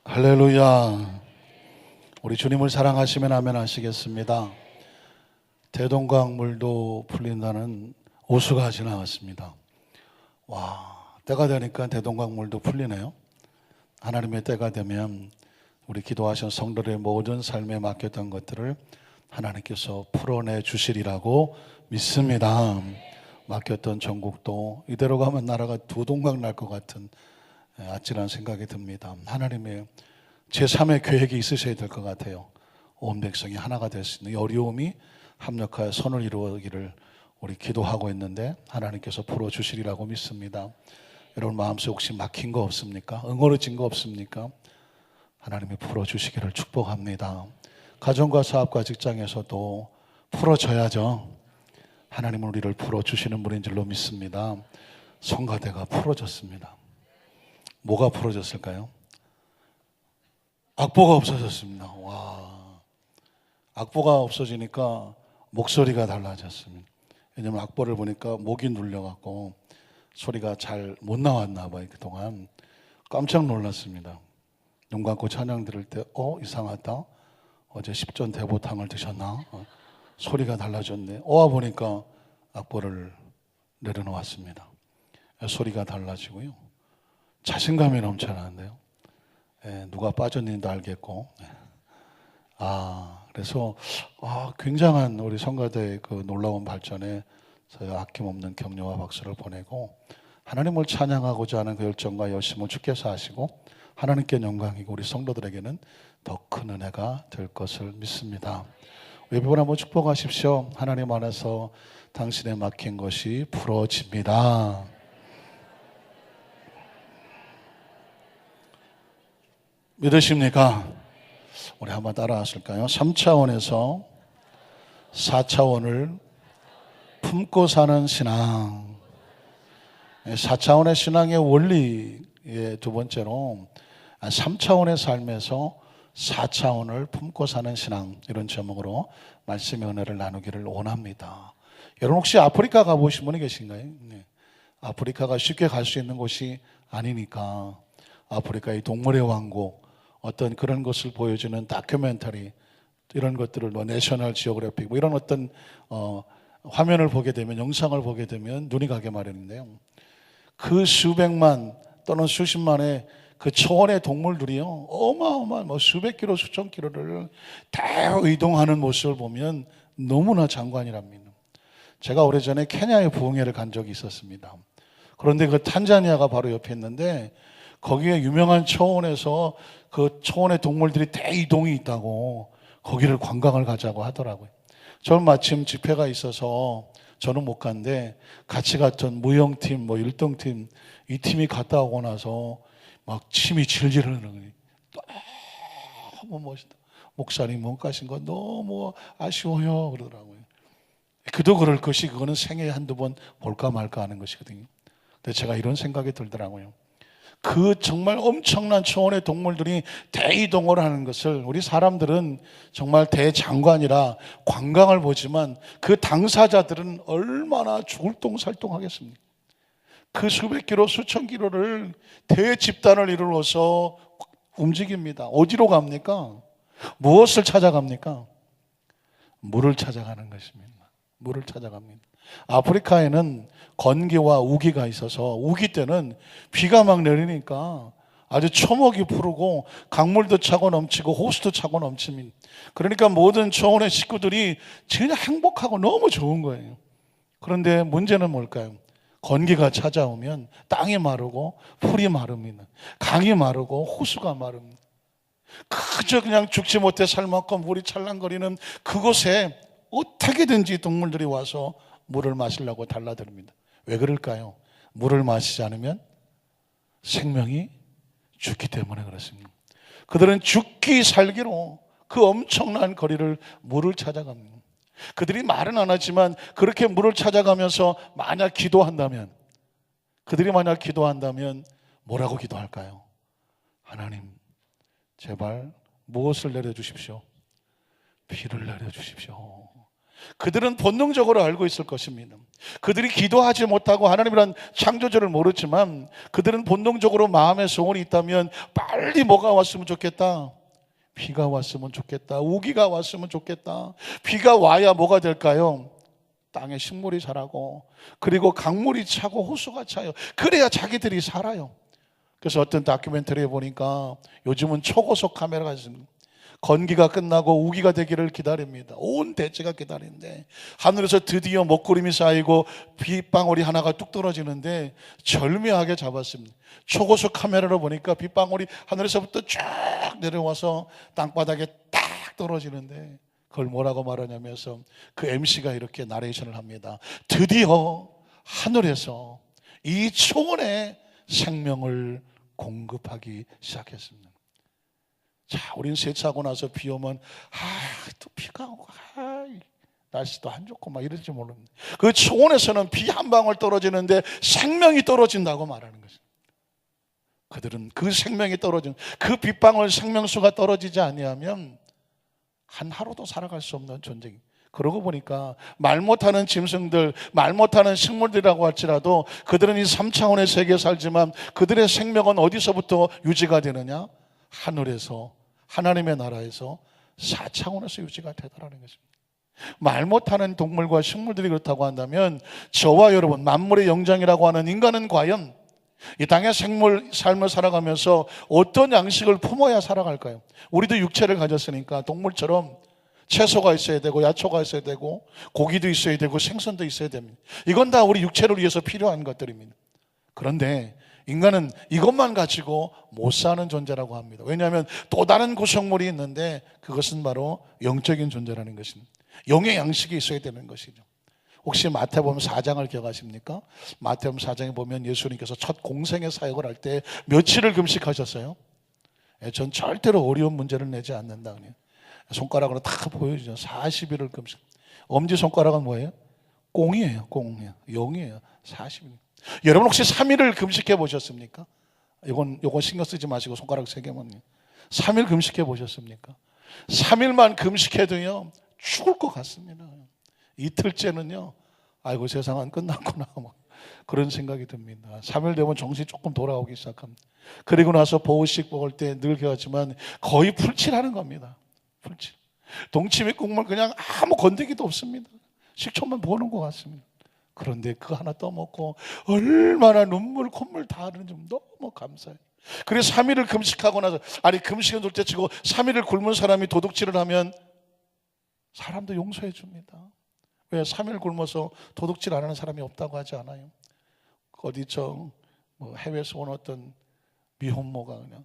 할렐루야. 우리 주님을 사랑하시면 아멘 하시겠습니다. 대동강 물도 풀린다는 오수가 지나왔습니다. 때가 되니까 대동강 물도 풀리네요. 하나님의 때가 되면 우리 기도하신 성도들의 모든 삶에 맡겼던 것들을 하나님께서 풀어내 주시리라고 믿습니다. 맡겼던 전국도 이대로 가면 나라가 두 동강 날 것 같은 아찔한 생각이 듭니다. 하나님의 제3의 계획이 있으셔야 될 것 같아요. 온 백성이 하나가 될 수 있는 어려움이 합력하여 선을 이루기를 우리 기도하고 있는데 하나님께서 풀어주시리라고 믿습니다. 여러분 마음속에 혹시 막힌 거 없습니까? 응어려진 거 없습니까? 하나님이 풀어주시기를 축복합니다. 가정과 사업과 직장에서도 풀어져야죠. 하나님은 우리를 풀어주시는 분인 줄로 믿습니다. 성가대가 풀어졌습니다. 뭐가 풀어졌을까요? 악보가 없어졌습니다. 악보가 없어지니까 목소리가 달라졌습니다. 왜냐면 악보를 보니까 목이 눌려갖고 소리가 잘 못 나왔나 봐요. 그동안 깜짝 놀랐습니다. 눈 감고 찬양 들을 때 이상하다. 어제 십전 대보탕을 드셨나? 소리가 달라졌네. 와 보니까 악보를 내려놓았습니다. 소리가 달라지고요. 자신감이 넘쳐나는데요. 누가 빠졌는지도 알겠고. 그래서 굉장한 우리 성가대의 그 놀라운 발전에 저희 아낌없는 격려와 박수를 보내고 하나님을 찬양하고자 하는 그 열정과 열심을 주께서 하시고 하나님께 영광이고 우리 성도들에게는 더 큰 은혜가 될 것을 믿습니다. 외부분 한번 축복하십시오. 하나님 안에서 당신의 막힌 것이 풀어집니다. 믿으십니까? 우리 한번 따라 하실까요? 3차원에서 4차원을 품고 사는 신앙. 4차원의 신앙의 원리의 두 번째로 3차원의 삶에서 4차원을 품고 사는 신앙, 이런 제목으로 말씀의 은혜를 나누기를 원합니다. 여러분 혹시 아프리카 가보신 분이 계신가요? 네. 아프리카가 쉽게 갈 수 있는 곳이 아니니까 아프리카의 동물의 왕국, 어떤 그런 것을 보여주는 다큐멘터리, 이런 것들을 내셔널 지오그래픽 이런 어떤 화면을 보게 되면, 영상을 보게 되면 눈이 가게 마련인데요. 그 수백만 또는 수십만의 그 초원의 동물들이요, 어마어마한 수백 킬로 수천 킬로를 다 이동하는 모습을 보면 너무나 장관이랍니다. 제가 오래전에 케냐의 부흥회를 간 적이 있었습니다. 그런데 그 탄자니아가 바로 옆에 있는데 거기에 유명한 초원에서 그 초원의 동물들이 대이동이 있다고 거기를 관광을 가자고 하더라고요. 저는 마침 집회가 있어서 저는 못 갔는데 같이 갔던 무용팀, 일동팀, 이 팀이 갔다 오고 나서 막 침이 질질 흐르는 거예요. 너무 멋있다. 목사님 못 가신 거 너무 아쉬워요 그러더라고요. 그도 그럴 것이 그거는 생애에 한두 번 볼까 말까 하는 것이거든요. 근데 제가 이런 생각이 들더라고요. 그 정말 엄청난 초원의 동물들이 대이동을 하는 것을 우리 사람들은 정말 대장관이라 관광을 보지만 그 당사자들은 얼마나 죽을똥살똥하겠습니까? 그 수백 킬로 수천 킬로를 대집단을 이루어서 움직입니다. 어디로 갑니까? 무엇을 찾아갑니까? 물을 찾아가는 것입니다. 물을 찾아갑니다. 아프리카에는 건기와 우기가 있어서 우기 때는 비가 막 내리니까 아주 초목이 푸르고 강물도 차고 넘치고 호수도 차고 넘칩니다. 그러니까 모든 초원의 식구들이 진짜 행복하고 너무 좋은 거예요. 그런데 문제는 뭘까요? 건기가 찾아오면 땅이 마르고 풀이 마릅니다. 강이 마르고 호수가 마릅니다. 그저 그냥 죽지 못해 살만큼 물이 찰랑거리는 그곳에 어떻게든지 동물들이 와서 물을 마시려고 달라듭니다. 왜 그럴까요? 물을 마시지 않으면 생명이 죽기 때문에 그렇습니다. 그들은 죽기 살기로 그 엄청난 거리를 물을 찾아갑니다. 그들이 말은 안 하지만 그렇게 물을 찾아가면서 그들이 만약 기도한다면 뭐라고 기도할까요? 하나님, 제발 무엇을 내려주십시오? 비를 내려주십시오. 그들은 본능적으로 알고 있을 것입니다. 그들이 기도하지 못하고 하나님이란 창조주를 모르지만 그들은 본능적으로 마음의 소원이 있다면 빨리 뭐가 왔으면 좋겠다. 비가 왔으면 좋겠다. 우기가 왔으면 좋겠다. 비가 와야 뭐가 될까요? 땅에 식물이 자라고, 그리고 강물이 차고 호수가 차요. 그래야 자기들이 살아요. 그래서 어떤 다큐멘터리에 보니까 요즘은 초고속 카메라가 있습니다. 건기가 끝나고 우기가 되기를 기다립니다. 온 대지가 기다리는데 하늘에서 드디어 먹구름이 쌓이고 빗방울이 하나가 뚝 떨어지는데 절묘하게 잡았습니다. 초고속 카메라로 보니까 빗방울이 하늘에서부터 쫙 내려와서 땅바닥에 딱 떨어지는데 그걸 뭐라고 말하냐면서 그 MC가 이렇게 나레이션을 합니다. 드디어 하늘에서 이 초원의 생명을 공급하기 시작했습니다. 자, 우린 세차하고 나서 비 오면 또 비가 오고 날씨도 안 좋고 막 이럴지 모릅니다. 그 초원에서는 비 한 방울 떨어지는데 생명이 떨어진다고 말하는 거죠. 그들은 그 생명이 떨어진 그 빗방울 생명수가 떨어지지 아니하면 한 하루도 살아갈 수 없는 존재입니다. 그러고 보니까 말 못하는 짐승들, 말 못하는 식물들이라고 할지라도 그들은 이 3차원의 세계에 살지만 그들의 생명은 어디서부터 유지가 되느냐? 하늘에서, 하나님의 나라에서 4차원에서 유지가 되더라는 것입니다. 말 못하는 동물과 식물들이 그렇다고 한다면 저와 여러분, 만물의 영장이라고 하는 인간은 과연 이 땅의 생물 삶을 살아가면서 어떤 양식을 품어야 살아갈까요? 우리도 육체를 가졌으니까 동물처럼 채소가 있어야 되고 야초가 있어야 되고 고기도 있어야 되고 생선도 있어야 됩니다. 이건 다 우리 육체를 위해서 필요한 것들입니다. 그런데 인간은 이것만 가지고 못 사는 존재라고 합니다. 왜냐하면 또 다른 구성물이 있는데 그것은 바로 영적인 존재라는 것입니다. 영의 양식이 있어야 되는 것이죠. 혹시 마태복음 4장을 기억하십니까? 마태복음 4장에 보면 예수님께서 첫 공생의 사역을 할 때 며칠을 금식하셨어요? 전 절대로 어려운 문제를 내지 않는다. 그냥. 손가락으로 다 보여주죠. 40일을 금식. 엄지손가락은 뭐예요? 꽁이에요. 꽁이에요. 0이에요. 40일. 여러분 혹시 3일을 금식해 보셨습니까? 이건 신경 쓰지 마시고 손가락 3개만요. 3일 금식해 보셨습니까? 3일만 금식해도요 죽을 것 같습니다. 이틀째는요 아이고 세상은 끝났구나 뭐 그런 생각이 듭니다. 3일 되면 정신이 조금 돌아오기 시작합니다. 그리고 나서 보호식 먹을 때 늘 그렇지만 거의 풀칠하는 겁니다. 풀칠. 동치미 국물 그냥 아무 건더기도 없습니다. 식초만 부어놓은 것 같습니다. 그런데 그거 하나 떠먹고 얼마나 눈물 콧물 다 흐르는지 너무 감사해요. 그래서 3일을 금식하고 나서 금식은 둘째 치고 3일을 굶은 사람이 도둑질을 하면 사람도 용서해 줍니다. 왜 3일 굶어서 도둑질 안 하는 사람이 없다고 하지 않아요? 어디 해외에서 온 어떤 미혼모가 그냥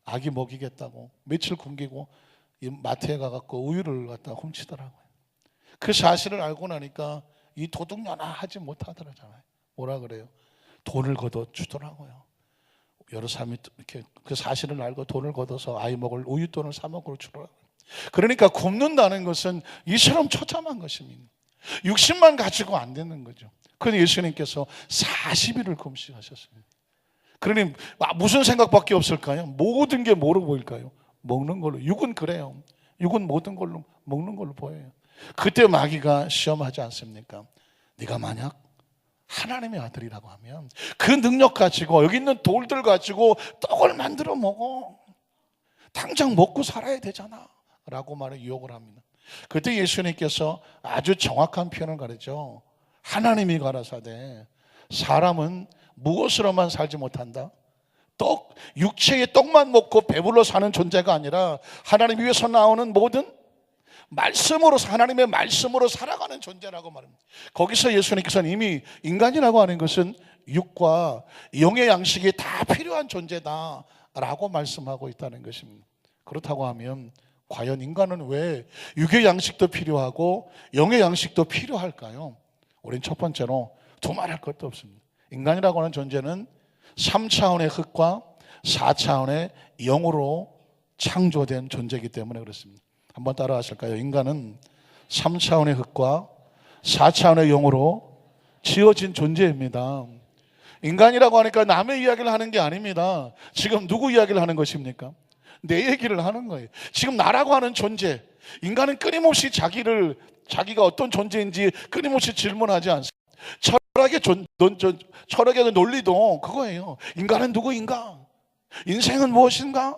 아기 먹이겠다고 며칠 굶기고 마트에 가갖고 우유를 갖다 훔치더라고요. 그 사실을 알고 나니까 이 도둑년아 하지 못하더라잖아요. 뭐라 그래요? 돈을 걷어 주더라고요. 여러 사람이 이렇게 그 사실을 알고 돈을 걷어서 아이 먹을 우유돈을 사 먹으러 주더라고요. 그러니까 굶는다는 것은 이처럼 처참한 것입니다. 60만 가지고 안 되는 거죠. 그런데 예수님께서 40일을 금식하셨습니다. 그러니 무슨 생각밖에 없을까요? 모든 게 뭐로 보일까요? 먹는 걸로. 육은 그래요. 육은 모든 걸로 먹는 걸로 보여요. 그때 마귀가 시험하지 않습니까? 네가 만약 하나님의 아들이라고 하면 그 능력 가지고 여기 있는 돌들 가지고 떡을 만들어 먹어. 당장 먹고 살아야 되잖아 라고 말해 유혹을 합니다. 그때 예수님께서 아주 정확한 표현을 가르쳐 하나님이 가라사대 사람은 무엇으로만 살지 못한다? 육체의 떡만 먹고 배불러 사는 존재가 아니라 하나님 위에서 나오는 모든 말씀으로, 하나님의 말씀으로 살아가는 존재라고 말합니다. 거기서 예수님께서는 이미 인간이라고 하는 것은 육과 영의 양식이 다 필요한 존재다 라고 말씀하고 있다는 것입니다. 그렇다고 하면 과연 인간은 왜 육의 양식도 필요하고 영의 양식도 필요할까요? 우린 첫 번째로 두말할 것도 없습니다. 인간이라고 하는 존재는 3차원의 흙과 4차원의 영으로 창조된 존재이기 때문에 그렇습니다. 한번 따라 하실까요? 인간은 3차원의 흙과 4차원의 영으로 지어진 존재입니다. 인간이라고 하니까 남의 이야기를 하는 게 아닙니다. 지금 누구 이야기를 하는 것입니까? 내 얘기를 하는 거예요. 지금 나라고 하는 존재, 인간은 끊임없이 자기를 자기가 어떤 존재인지 끊임없이 질문하지 않습니다. 철학의 논리도 그거예요. 인간은 누구인가? 인생은 무엇인가?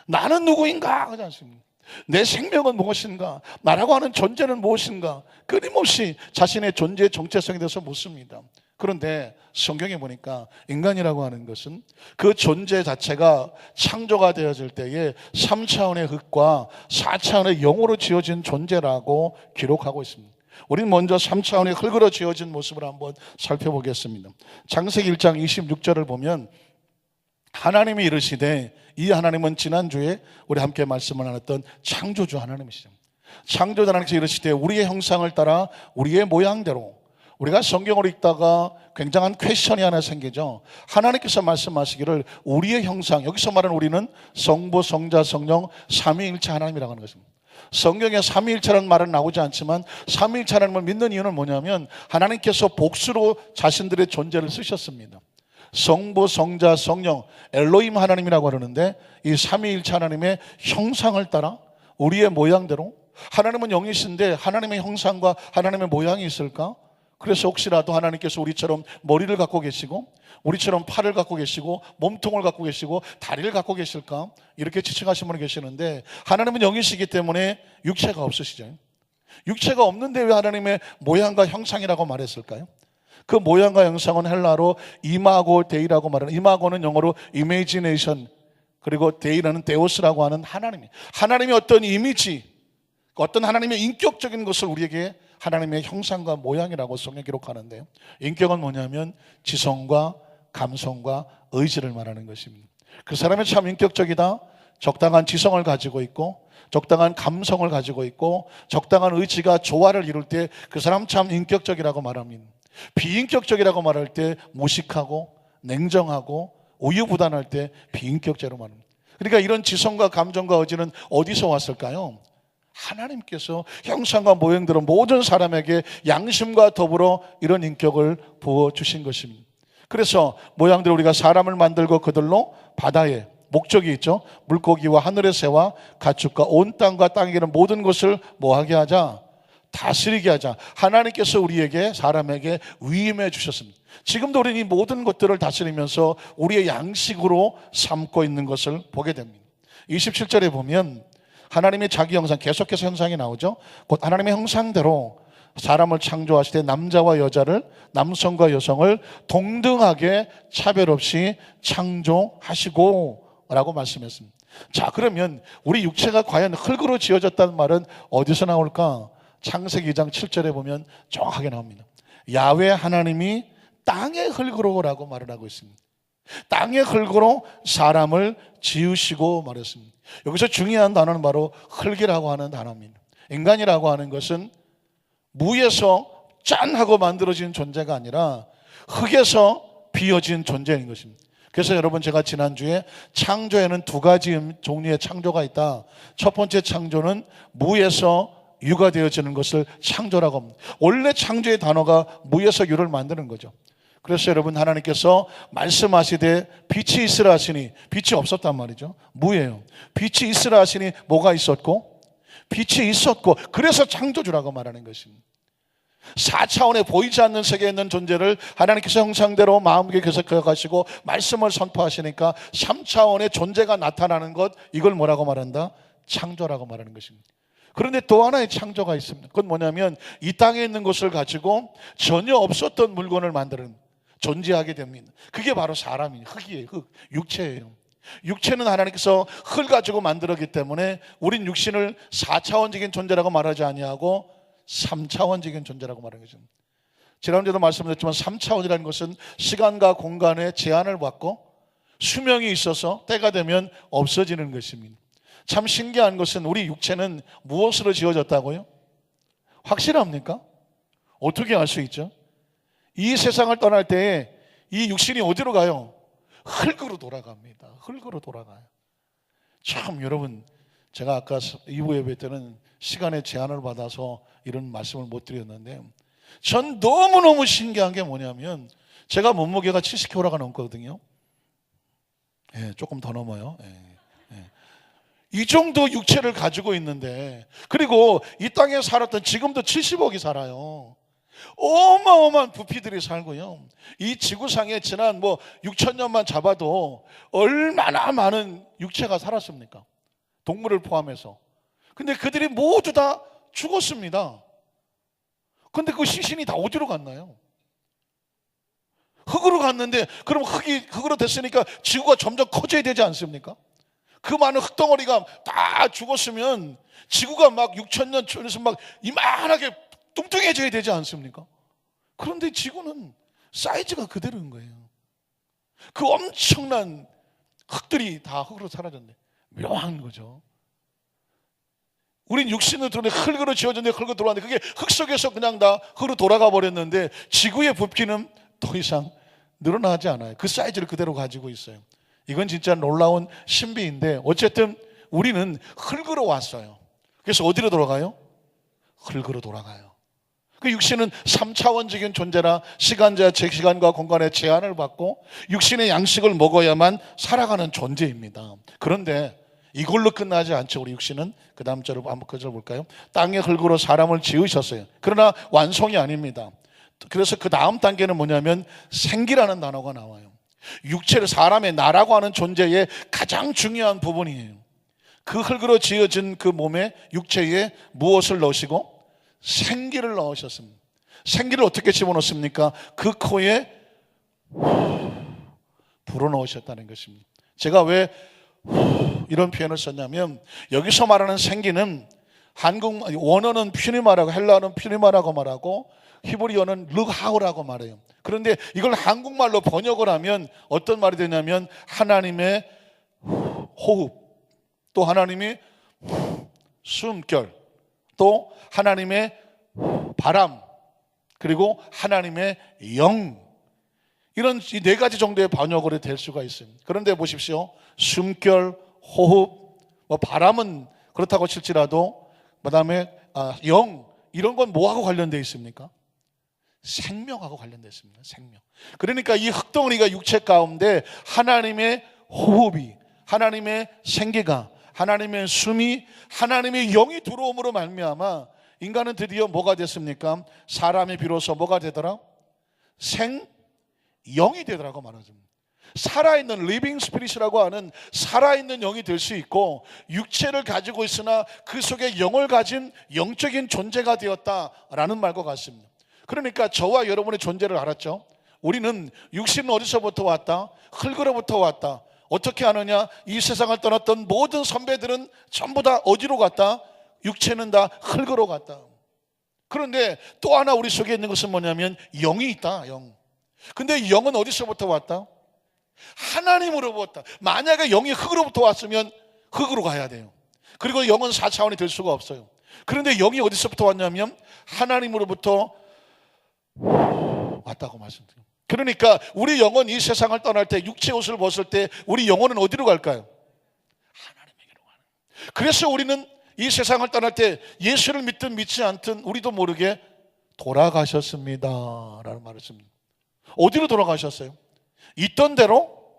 나는 누구인가? 그렇지 않습니까? 내 생명은 무엇인가? 나라고 하는 존재는 무엇인가? 끊임없이 자신의 존재의 정체성에 대해서 묻습니다. 그런데 성경에 보니까 인간이라고 하는 것은 그 존재 자체가 창조가 되어질 때에 3차원의 흙과 4차원의 영으로 지어진 존재라고 기록하고 있습니다. 우리는 먼저 3차원의 흙으로 지어진 모습을 한번 살펴보겠습니다. 창세기 1장 26절을 보면 하나님이 이르시되, 이 하나님은 지난주에 우리 함께 말씀을 나눴던 창조주 하나님이시죠. 창조주 하나님께서 이르시되 우리의 형상을 따라 우리의 모양대로. 우리가 성경을 읽다가 굉장한 퀘스천이 하나 생기죠. 하나님께서 말씀하시기를 우리의 형상, 여기서 말하는 우리는 성부, 성자, 성령 삼위일체 하나님이라고 하는 것입니다. 성경에 삼위일체라는 말은 나오지 않지만 삼위일체 하나님을 믿는 이유는 뭐냐면 하나님께서 복수로 자신들의 존재를 쓰셨습니다. 성부, 성자, 성령, 엘로힘 하나님이라고 하는데 이 삼위일체 하나님의 형상을 따라 우리의 모양대로. 하나님은 영이신데 하나님의 형상과 하나님의 모양이 있을까? 그래서 혹시라도 하나님께서 우리처럼 머리를 갖고 계시고 우리처럼 팔을 갖고 계시고 몸통을 갖고 계시고 다리를 갖고 계실까? 이렇게 지칭하신 분이 계시는데 하나님은 영이시기 때문에 육체가 없으시죠. 육체가 없는데 왜 하나님의 모양과 형상이라고 말했을까요? 그 모양과 형상은 헬라로 이마고 데이라고 말하는, 이마고는 영어로 imagination, 그리고 데이라는 데오스라고 하는 하나님의 어떤 이미지, 어떤 하나님의 인격적인 것을 우리에게 하나님의 형상과 모양이라고 성경 기록하는데요. 인격은 뭐냐면 지성과 감성과 의지를 말하는 것입니다. 그 사람이 참 인격적이다, 적당한 지성을 가지고 있고 적당한 감성을 가지고 있고 적당한 의지가 조화를 이룰 때 그 사람 참 인격적이라고 말합니다. 비인격적이라고 말할 때 무식하고 냉정하고 우유부단할 때 비인격적으로 말합니다. 그러니까 이런 지성과 감정과 의지는 어디서 왔을까요? 하나님께서 형상과 모형대로 모든 사람에게 양심과 더불어 이런 인격을 부어주신 것입니다. 그래서 모양대로 우리가 사람을 만들고 그들로 바다에 목적이 있죠. 물고기와 하늘의 새와 가축과 온 땅과 땅에 있는 모든 것을 뭐하게 하자? 다스리게 하자. 하나님께서 우리에게, 사람에게 위임해 주셨습니다. 지금도 우리는 이 모든 것들을 다스리면서 우리의 양식으로 삼고 있는 것을 보게 됩니다. 27절에 보면 하나님의 자기 형상, 계속해서 형상이 나오죠. 곧 하나님의 형상대로 사람을 창조하시되 남자와 여자를, 남성과 여성을 동등하게 차별 없이 창조하시고 라고 말씀했습니다. 자, 그러면 우리 육체가 과연 흙으로 지어졌다는 말은 어디서 나올까? 창세기 2장 7절에 보면 정확하게 나옵니다. 야훼 하나님이 땅의 흙으로라고 말을 하고 있습니다. 땅의 흙으로 사람을 지으시고 말했습니다. 여기서 중요한 단어는 바로 흙이라고 하는 단어입니다. 인간이라고 하는 것은 무에서 짠 하고 만들어진 존재가 아니라 흙에서 비어진 존재인 것입니다. 그래서 여러분, 제가 지난주에 창조에는 두 가지 종류의 창조가 있다. 첫 번째 창조는 무에서 유가 되어지는 것을 창조라고 합니다. 원래 창조의 단어가 무에서 유를 만드는 거죠. 그래서 여러분, 하나님께서 말씀하시되 빛이 있으라 하시니 빛이 없었단 말이죠. 무예요. 빛이 있으라 하시니 뭐가 있었고? 빛이 있었고, 그래서 창조주라고 말하는 것입니다. 4차원에 보이지 않는 세계에 있는 존재를 하나님께서 형상대로 마음에 계속해 가시고 말씀을 선포하시니까 3차원의 존재가 나타나는 것, 이걸 뭐라고 말한다? 창조라고 말하는 것입니다. 그런데 또 하나의 창조가 있습니다. 그건 뭐냐면 이 땅에 있는 것을 가지고 전혀 없었던 물건을 만드는, 존재하게 됩니다. 그게 바로 사람이에요. 흙이에요. 흙, 육체예요. 육체는 하나님께서 흙을 가지고 만들었기 때문에 우린 육신을 4차원적인 존재라고 말하지 아니하고 3차원적인 존재라고 말하는 거죠. 지난주에도 말씀드렸지만 3차원이라는 것은 시간과 공간에 제한을 받고 수명이 있어서 때가 되면 없어지는 것입니다. 참 신기한 것은 우리 육체는 무엇으로 지어졌다고요? 확실합니까? 어떻게 알 수 있죠? 이 세상을 떠날 때에 이 육신이 어디로 가요? 흙으로 돌아갑니다. 흙으로 돌아가요. 참 여러분, 제가 아까 2부 예배 때는 시간의 제한을 받아서 이런 말씀을 못 드렸는데 전 너무너무 신기한 게 뭐냐면 제가 몸무게가 70kg가 넘거든요. 예, 조금 더 넘어요. 예, 예. 이 정도 육체를 가지고 있는데, 그리고 이 땅에 살았던, 지금도 70억이 살아요. 어마어마한 부피들이 살고요. 이 지구상에 지난 6천 년만 잡아도 얼마나 많은 육체가 살았습니까? 동물을 포함해서. 근데 그들이 모두 다 죽었습니다. 근데 그 시신이 다 어디로 갔나요? 흙으로 갔는데, 그럼 흙으로 됐으니까 지구가 점점 커져야 되지 않습니까? 그 많은 흙덩어리가 다 죽었으면 지구가 막 6천 년 전에서 막 이만하게 뚱뚱해져야 되지 않습니까? 그런데 지구는 사이즈가 그대로인 거예요. 그 엄청난 흙들이 다 흙으로 사라졌네. 묘한 거죠. 우린 육신을 들었는데 흙으로 지어졌는데 흙으로 돌아왔는데, 그게 흙 속에서 그냥 다 흙으로 돌아가 버렸는데, 지구의 부피는 더 이상 늘어나지 않아요. 그 사이즈를 그대로 가지고 있어요. 이건 진짜 놀라운 신비인데, 어쨌든 우리는 흙으로 왔어요. 그래서 어디로 돌아가요? 흙으로 돌아가요. 그 육신은 3차원적인 존재라 시간과 시간과 공간의 제한을 받고 육신의 양식을 먹어야만 살아가는 존재입니다. 그런데 이걸로 끝나지 않죠. 우리 육신은 그 다음 절을 한번 그 절 볼까요? 땅의 흙으로 사람을 지으셨어요. 그러나 완성이 아닙니다. 그래서 그 다음 단계는 뭐냐면 생기라는 단어가 나와요. 육체를, 사람의 나라고 하는 존재의 가장 중요한 부분이에요. 그 흙으로 지어진 그 몸에, 육체에 무엇을 넣으시고? 생기를 넣으셨습니다. 생기를 어떻게 집어넣습니까? 그 코에 불어넣으셨다는 것입니다. 제가 왜 이런 표현을 썼냐면, 여기서 말하는 생기는 한국 원어는 퓨니마라고, 헬라어는 퓨니마라고 말하고 히브리어는 르하우라고 말해요. 그런데 이걸 한국말로 번역을 하면 어떤 말이 되냐면, 하나님의 호흡, 또 하나님의 숨결, 또 하나님의 바람, 그리고 하나님의 영, 이런 이 네 가지 정도의 번역으로 될 수가 있습니다. 그런데 보십시오. 숨결, 호흡, 바람은 그렇다고 칠지라도, 그 다음에 영, 이런 건 뭐하고 관련되어 있습니까? 생명하고 관련되어 있습니다. 생명. 그러니까 이 흙덩어리가 육체 가운데 하나님의 호흡이, 하나님의 생기가, 하나님의 숨이, 하나님의 영이 들어옴으로 말미암아 인간은 드디어 뭐가 됐습니까? 사람이 비로소 뭐가 되더라? 생영이 되더라고 말하죠. 살아있는 리빙 스피릿이라고 하는 살아있는 영이 될 수 있고, 육체를 가지고 있으나 그 속에 영을 가진 영적인 존재가 되었다라는 말과 같습니다. 그러니까 저와 여러분의 존재를 알았죠. 우리는 육신은 어디서부터 왔다? 흙으로부터 왔다. 어떻게 아느냐? 이 세상을 떠났던 모든 선배들은 전부 다 어디로 갔다? 육체는 다 흙으로 갔다. 그런데 또 하나 우리 속에 있는 것은 뭐냐면 영이 있다. 영. 근데 영은 어디서부터 왔다? 하나님으로부터. 만약에 영이 흙으로부터 왔으면 흙으로 가야 돼요. 그리고 영은 4차원이 될 수가 없어요. 그런데 영이 어디서부터 왔냐면 하나님으로부터 왔다고 말씀드려요. 그러니까 우리 영은 이 세상을 떠날 때, 육체 옷을 벗을 때 우리 영혼은 어디로 갈까요? 하나님에게로 가는 거예요. 그래서 우리는 이 세상을 떠날 때 예수를 믿든 믿지 않든 우리도 모르게 돌아가셨습니다 라는 말을 씁니다. 어디로 돌아가셨어요? 있던 대로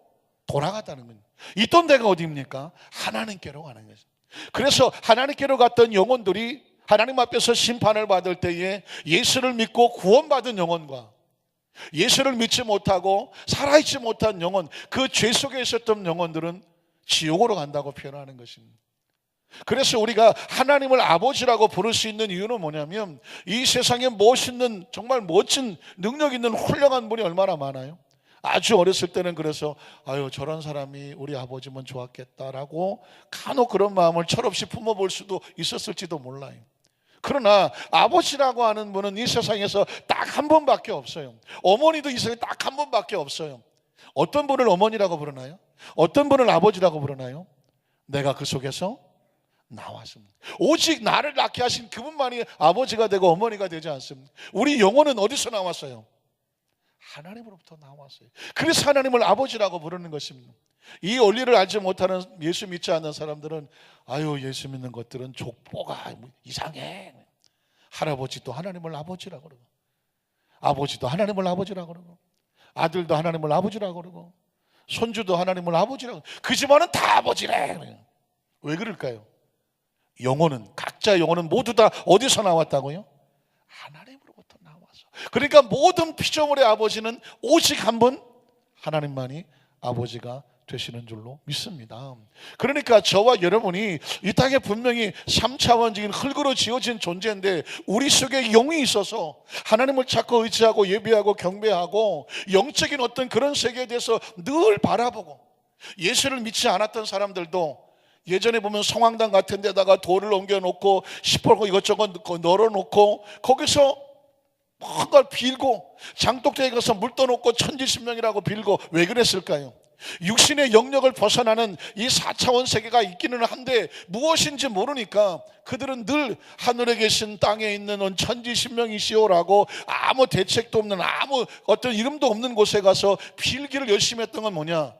돌아갔다는 거예요. 있던 데가 어디입니까? 하나님께로 가는 거죠. 그래서 하나님께로 갔던 영혼들이 하나님 앞에서 심판을 받을 때에 예수를 믿고 구원받은 영혼과 예수를 믿지 못하고 살아있지 못한 영혼, 그 죄 속에 있었던 영혼들은 지옥으로 간다고 표현하는 것입니다. 그래서 우리가 하나님을 아버지라고 부를 수 있는 이유는 뭐냐면, 이 세상에 멋있는, 정말 멋진 능력 있는 훌륭한 분이 얼마나 많아요. 아주 어렸을 때는 그래서 아유 저런 사람이 우리 아버지면 좋았겠다라고 간혹 그런 마음을 철없이 품어볼 수도 있었을지도 몰라요. 그러나 아버지라고 하는 분은 이 세상에서 딱 한 번밖에 없어요. 어머니도 이 세상에 딱 한 번밖에 없어요. 어떤 분을 어머니라고 부르나요? 어떤 분을 아버지라고 부르나요? 내가 그 속에서 나왔습니다. 오직 나를 낳게 하신 그분만이 아버지가 되고 어머니가 되지 않습니다. 우리 영혼은 어디서 나왔어요? 하나님으로부터 나왔어요. 그래서 하나님을 아버지라고 부르는 것입니다. 이 원리를 알지 못하는, 예수 믿지 않는 사람들은 아유 예수 믿는 것들은 족보가 이상해. 할아버지도 하나님을 아버지라고 그러고, 아버지도 하나님을 아버지라고 그러고, 아들도 하나님을 아버지라고 그러고, 손주도 하나님을 아버지라고, 그 집안은 다 아버지래. 왜 그럴까요? 영혼은, 각자 영혼은 모두 다 어디서 나왔다고요? 하나님으로부터 나와서. 그러니까 모든 피조물의 아버지는 오직 한 분 하나님만이 아버지가 되시는 줄로 믿습니다. 그러니까 저와 여러분이 이 땅에 분명히 3차원적인 흙으로 지어진 존재인데 우리 속에 영이 있어서 하나님을 찾고 의지하고 예배하고 경배하고 영적인 어떤 그런 세계에 대해서 늘 바라보고, 예수를 믿지 않았던 사람들도 예전에 보면 성황당 같은 데다가 돌을 옮겨놓고 시퍼고 이것저것 널어놓고 거기서 뭔가 빌고, 장독대에 가서 물 떠놓고 천지신명이라고 빌고, 왜 그랬을까요? 육신의 영역을 벗어나는 이 4차원 세계가 있기는 한데 무엇인지 모르니까 그들은 늘 하늘에 계신 땅에 있는 천지신명이시오라고 아무 대책도 없는, 아무 어떤 이름도 없는 곳에 가서 빌기를 열심히 했던 건 뭐냐?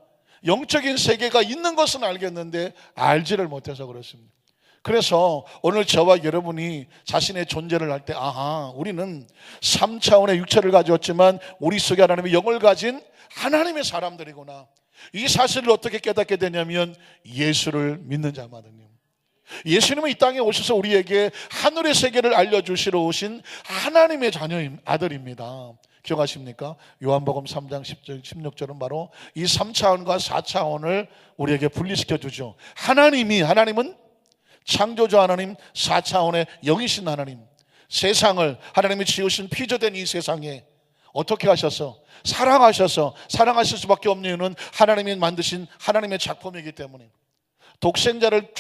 영적인 세계가 있는 것은 알겠는데 알지를 못해서 그렇습니다. 그래서 오늘 저와 여러분이 자신의 존재를 할 때, 아하, 우리는 3차원의 육체를 가졌지만 우리 속에 하나님의 영을 가진 하나님의 사람들이구나. 이 사실을 어떻게 깨닫게 되냐면 예수를 믿는 자마다요. 예수님은 이 땅에 오셔서 우리에게 하늘의 세계를 알려주시러 오신 하나님의 자녀인 아들입니다. 기억하십니까? 요한복음 3장 10절 16절은 바로 이 3차원과 4차원을 우리에게 분리시켜 주죠. 하나님은 창조주 하나님, 4차원의 영이신 하나님, 세상을 하나님이 지으신 피조된 이 세상에 어떻게 하셔서 사랑하실 수밖에 없는 이유는 하나님이 만드신 하나님의 작품이기 때문에, 독생자를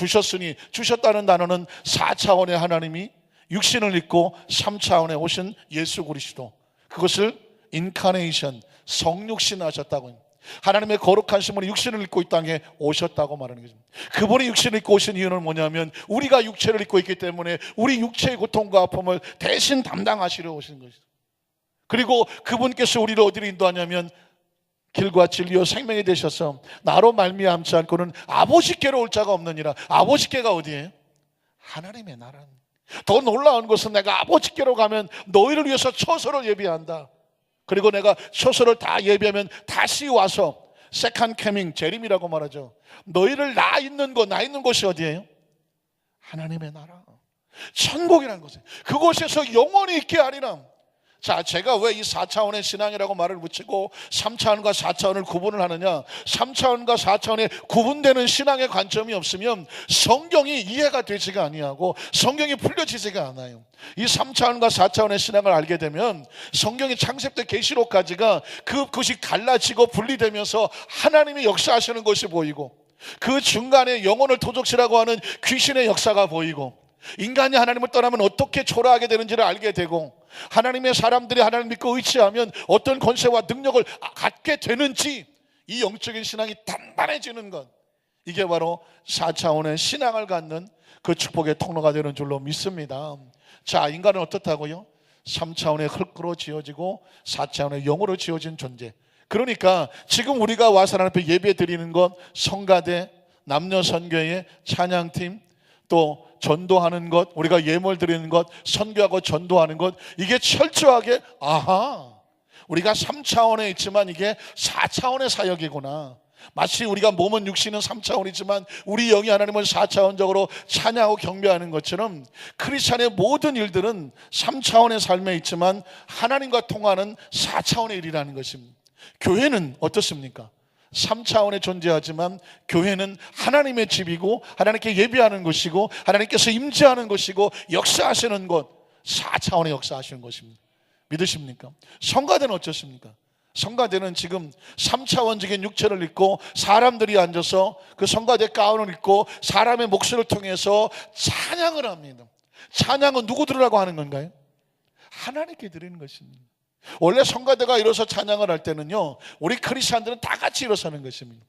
주셨다는 단어는 4차원의 하나님이 육신을 입고 3차원에 오신 예수 그리스도, 그것을 인카네이션, 성육신 하셨다고, 하나님의 거룩한 신분이 육신을 입고 이 땅에 오셨다고 말하는 거죠. 그분이 육신을 입고 오신 이유는 뭐냐면 우리가 육체를 입고 있기 때문에 우리 육체의 고통과 아픔을 대신 담당하시려 오신 것이죠. 그리고 그분께서 우리를 어디로 인도하냐면 길과 진리와 생명이 되셔서 나로 말미암지 않고는 아버지께로 올 자가 없느니라. 아버지께가 어디예요? 하나님의 나라. 더 놀라운 것은 내가 아버지께로 가면 너희를 위해서 처소를 예비한다. 그리고 내가 처소를 다 예비하면 다시 와서 세컨드 커밍, 재림이라고 말하죠. 너희를 나 있는 곳이 어디예요? 하나님의 나라, 천국이라는 것이에요. 그곳에서 영원히 있게 하리라. 자, 제가 왜 이 4차원의 신앙이라고 말을 붙이고 3차원과 4차원을 구분을 하느냐? 3차원과 4차원의 구분되는 신앙의 관점이 없으면 성경이 이해가 되지가 아니하고 성경이 풀려지지가 않아요. 이 3차원과 4차원의 신앙을 알게 되면 성경이 창세기 때 계시록까지가 그것이 갈라지고 분리되면서 하나님이 역사하시는 것이 보이고, 그 중간에 영혼을 도적질하고 하는 귀신의 역사가 보이고, 인간이 하나님을 떠나면 어떻게 초라하게 되는지를 알게 되고, 하나님의 사람들이 하나님을 믿고 의지하면 어떤 권세와 능력을 갖게 되는지, 이 영적인 신앙이 단단해지는 것, 이게 바로 4차원의 신앙을 갖는 그 축복의 통로가 되는 줄로 믿습니다. 자, 인간은 어떻다고요? 3차원의 흙으로 지어지고 4차원의 영으로 지어진 존재. 그러니까 지금 우리가 와서 하나님 앞에 예배 드리는 것, 성가대, 남녀선교회, 찬양팀, 또 전도하는 것, 우리가 예물 드리는 것, 선교하고 전도하는 것, 이게 철저하게 아하, 우리가 3차원에 있지만 이게 4차원의 사역이구나. 마치 우리가 몸은 육신은 3차원이지만 우리 영이 하나님을 4차원적으로 찬양하고 경배하는 것처럼 크리스찬의 모든 일들은 3차원의 삶에 있지만 하나님과 통하는 4차원의 일이라는 것입니다. 교회는 어떻습니까? 3차원에 존재하지만 교회는 하나님의 집이고 하나님께 예배하는 곳이고 하나님께서 임재하는 곳이고 역사하시는 곳, 4차원의 역사하시는 것입니다. 믿으십니까? 성가대는 어떻습니까? 성가대는 지금 3차원적인 육체를 입고 사람들이 앉아서 그 성가대 가운을 입고 사람의 목소리를 통해서 찬양을 합니다. 찬양은 누구 들으라고 하는 건가요? 하나님께 드리는 것입니다. 원래 성가대가 일어서 찬양을 할 때는요, 우리 크리스찬들은 다 같이 일어서는 것입니다.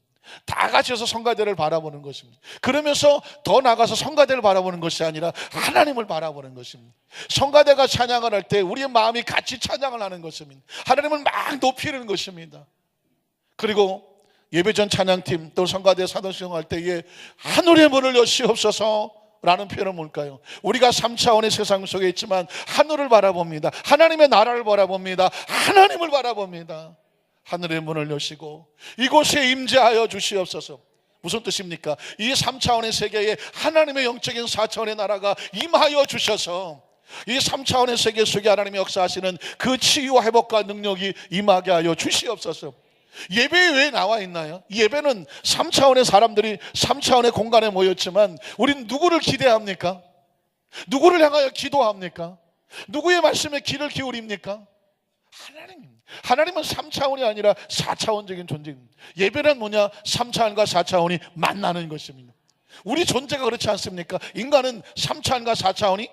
다 같이 해서 성가대를 바라보는 것입니다. 그러면서 더 나가서 성가대를 바라보는 것이 아니라 하나님을 바라보는 것입니다. 성가대가 찬양을 할 때 우리의 마음이 같이 찬양을 하는 것입니다. 하나님을 막 높이는 것입니다. 그리고 예배전 찬양팀 또 성가대 사도신경 할 때에 하늘의 문을 여시옵소서 라는 표현은 뭘까요? 우리가 3차원의 세상 속에 있지만 하늘을 바라봅니다. 하나님의 나라를 바라봅니다. 하나님을 바라봅니다. 하늘의 문을 여시고 이곳에 임재하여 주시옵소서. 무슨 뜻입니까? 이 3차원의 세계에 하나님의 영적인 4차원의 나라가 임하여 주셔서 이 3차원의 세계 속에 하나님의 역사하시는 그 치유와 회복과 능력이 임하게 하여 주시옵소서. 예배에 왜 나와 있나요? 예배는 3차원의 사람들이 3차원의 공간에 모였지만 우린 누구를 기대합니까? 누구를 향하여 기도합니까? 누구의 말씀에 귀를 기울입니까? 하나님은 3차원이 아니라 4차원적인 존재입니다. 예배란 뭐냐? 3차원과 4차원이 만나는 것입니다. 우리 존재가 그렇지 않습니까? 인간은 3차원과 4차원이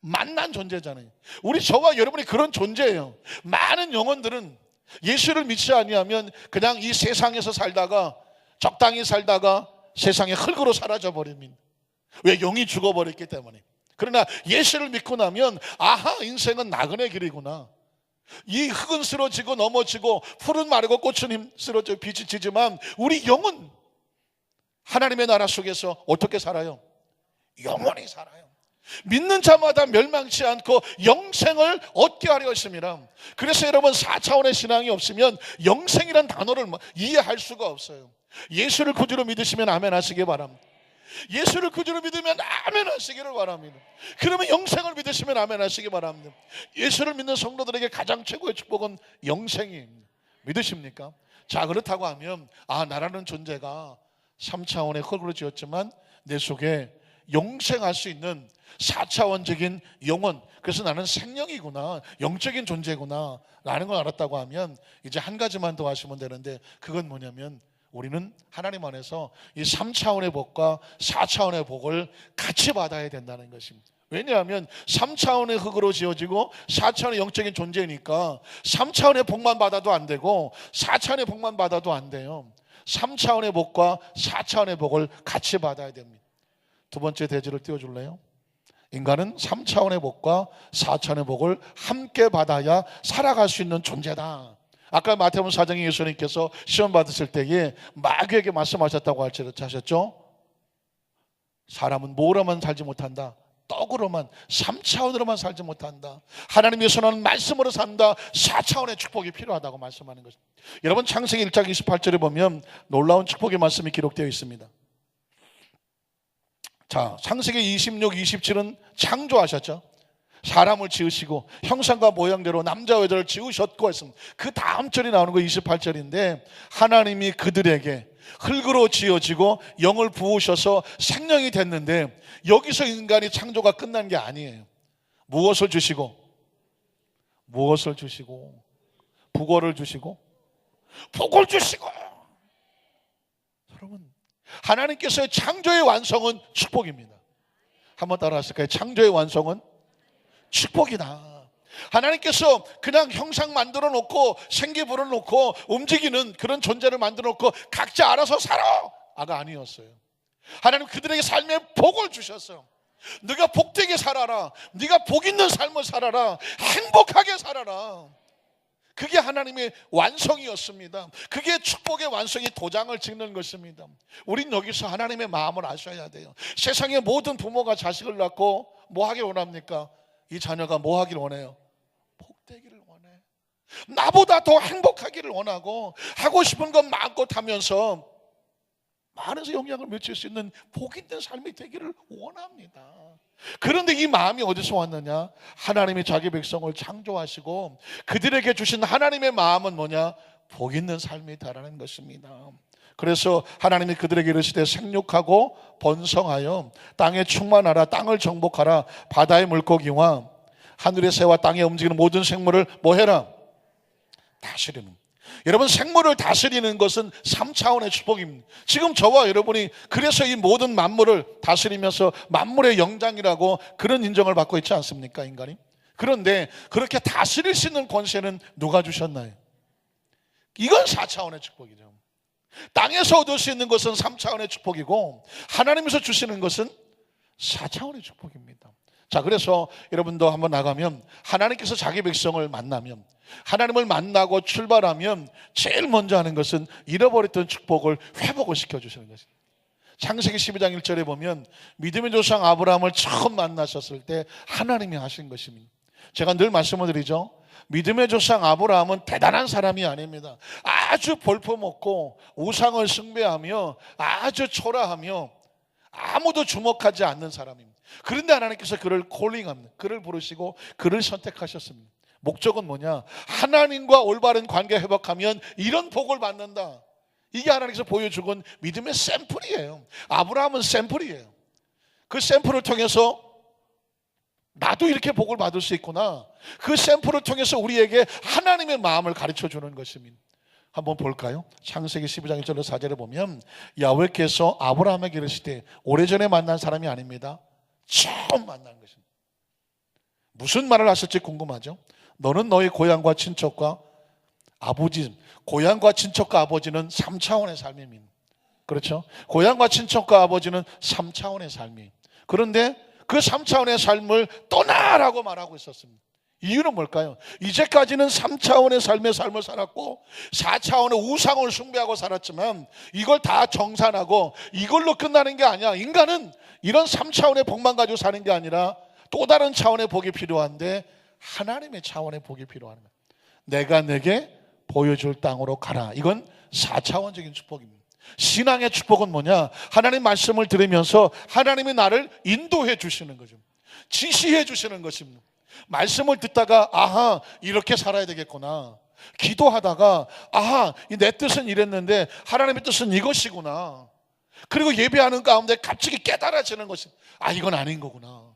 만난 존재잖아요. 우리 저와 여러분이 그런 존재예요. 많은 영혼들은 예수를 믿지 아니하면 그냥 이 세상에서 살다가 적당히 살다가 세상의 흙으로 사라져 버립니다. 왜? 영이 죽어버렸기 때문에. 그러나 예수를 믿고 나면 아하, 인생은 나그네 길이구나. 이 흙은 쓰러지고 넘어지고 풀은 마르고 꽃은 쓰러져 빛이 지지만 우리 영은 하나님의 나라 속에서 어떻게 살아요? 영원히 살아요. 믿는 자마다 멸망치 않고 영생을 얻게 하려 했습니다. 그래서 여러분 4차원의 신앙이 없으면 영생이란 단어를 이해할 수가 없어요. 예수를 구주로 믿으시면 아멘 하시기 바랍니다. 예수를 구주로 믿으면 아멘 하시기를 바랍니다. 그러면 영생을 믿으시면 아멘 하시기 바랍니다. 예수를 믿는 성도들에게 가장 최고의 축복은 영생입니다. 믿으십니까? 자, 그렇다고 하면 나라는 존재가 3차원의 흙으로 지었지만 내 속에 영생할 수 있는 4차원적인 영혼, 그래서 나는 생명이구나, 영적인 존재구나 라는 걸 알았다고 하면 이제 한 가지만 더 하시면 되는데, 그건 뭐냐면 우리는 하나님 안에서 이 3차원의 복과 4차원의 복을 같이 받아야 된다는 것입니다. 왜냐하면 3차원의 흙으로 지어지고 4차원의 영적인 존재니까 3차원의 복만 받아도 안 되고 4차원의 복만 받아도 안 돼요. 3차원의 복과 4차원의 복을 같이 받아야 됩니다. 두 번째 대지를 띄워줄래요? 인간은 3차원의 복과 4차원의 복을 함께 받아야 살아갈 수 있는 존재다. 아까 마태복음 4장에 예수님께서 시험 받으실 때에 마귀에게 말씀하셨다고 하셨죠? 사람은 뭐로만 살지 못한다. 떡으로만, 3차원으로만 살지 못한다. 하나님의 선언은 말씀으로 산다. 4차원의 축복이 필요하다고 말씀하는 것입니다. 여러분 창세기 1장 28절에 보면 놀라운 축복의 말씀이 기록되어 있습니다. 자, 창세기 26, 27은 창조하셨죠. 사람을 지으시고 형상과 모양대로 남자와 여자를 지으셨고 했습니다. 그 다음 절이 나오는 거 28절인데 하나님이 그들에게 흙으로 지어지고 영을 부으셔서 생명이 됐는데 여기서 인간이 창조가 끝난 게 아니에요. 무엇을 주시고 북어를 주시고 복을 주시고. 여러분, 하나님께서의 창조의 완성은 축복입니다. 한번 따라 하실까요? 창조의 완성은 축복이다. 하나님께서 그냥 형상 만들어 놓고 생기 불어 놓고 움직이는 그런 존재를 만들어 놓고 각자 알아서 살아가 아니었어요. 하나님 그들에게 삶의 복을 주셨어요. 네가 복되게 살아라. 네가 복 있는 삶을 살아라. 행복하게 살아라. 그게 하나님의 완성이었습니다. 그게 축복의 완성이 도장을 찍는 것입니다. 우린 여기서 하나님의 마음을 아셔야 돼요. 세상의 모든 부모가 자식을 낳고 뭐 하길 원합니까? 이 자녀가 뭐 하길 원해요? 복되기를 원해. 나보다 더 행복하기를 원하고 하고 싶은 건 마음껏 하면서 많은 영향을 미칠 수 있는 복 있는 삶이 되기를 원합니다. 그런데 이 마음이 어디서 왔느냐? 하나님이 자기 백성을 창조하시고 그들에게 주신 하나님의 마음은 뭐냐? 복 있는 삶이다라는 것입니다. 그래서 하나님이 그들에게 이르시되 생육하고 번성하여 땅에 충만하라. 땅을 정복하라. 바다의 물고기와 하늘의 새와 땅에 움직이는 모든 생물을 뭐 해라? 다스리는. 여러분, 생물을 다스리는 것은 3차원의 축복입니다. 지금 저와 여러분이 그래서 이 모든 만물을 다스리면서 만물의 영장이라고 그런 인정을 받고 있지 않습니까, 인간이? 그런데 그렇게 다스릴 수 있는 권세는 누가 주셨나요? 이건 4차원의 축복이죠. 땅에서 얻을 수 있는 것은 3차원의 축복이고 하나님에서 주시는 것은 4차원의 축복입니다. 자, 그래서 여러분도 한번 나가면 하나님께서 자기 백성을 만나면, 하나님을 만나고 출발하면 제일 먼저 하는 것은 잃어버렸던 축복을 회복을 시켜주시는 것입니다. 창세기 12장 1절에 보면 믿음의 조상 아브라함을 처음 만나셨을 때 하나님이 하신 것입니다. 제가 늘 말씀을 드리죠. 믿음의 조상 아브라함은 대단한 사람이 아닙니다. 아주 볼품없고 우상을 숭배하며 아주 초라하며 아무도 주목하지 않는 사람입니다. 그런데 하나님께서 그를 콜링합니다. 그를 부르시고 그를 선택하셨습니다. 목적은 뭐냐? 하나님과 올바른 관계 회복하면 이런 복을 받는다. 이게 하나님께서 보여주건 믿음의 샘플이에요. 아브라함은 샘플이에요. 그 샘플을 통해서 나도 이렇게 복을 받을 수 있구나. 그 샘플을 통해서 우리에게 하나님의 마음을 가르쳐 주는 것입니다. 한번 볼까요? 창세기 12장 1절로 4절에 보면 야훼께서 아브라함에게 이르시되 오래전에 만난 사람이 아닙니다. 처음 만난 것입니다. 무슨 말을 하실지 궁금하죠? 너는 너희 고향과 친척과 아버지, 고향과 친척과 아버지는 3차원의 삶입니다. 그렇죠? 고향과 친척과 아버지는 3차원의 삶이에요. 그런데 그 3차원의 삶을 떠나라고 말하고 있었습니다. 이유는 뭘까요? 이제까지는 3차원의 삶의 삶을 살았고 4차원의 우상을 숭배하고 살았지만 이걸 다 정산하고 이걸로 끝나는 게 아니야. 인간은 이런 3차원의 복만 가지고 사는 게 아니라 또 다른 차원의 복이 필요한데 하나님의 차원의 복이 필요한 거예요. 내가 내게 보여줄 땅으로 가라. 이건 4차원적인 축복입니다. 신앙의 축복은 뭐냐? 하나님 말씀을 들으면서 하나님이 나를 인도해 주시는 거죠. 지시해 주시는 것입니다. 말씀을 듣다가 아하 이렇게 살아야 되겠구나. 기도하다가 아하 내 뜻은 이랬는데 하나님의 뜻은 이것이구나. 그리고 예배하는 가운데 갑자기 깨달아지는 것이 아 이건 아닌 거구나.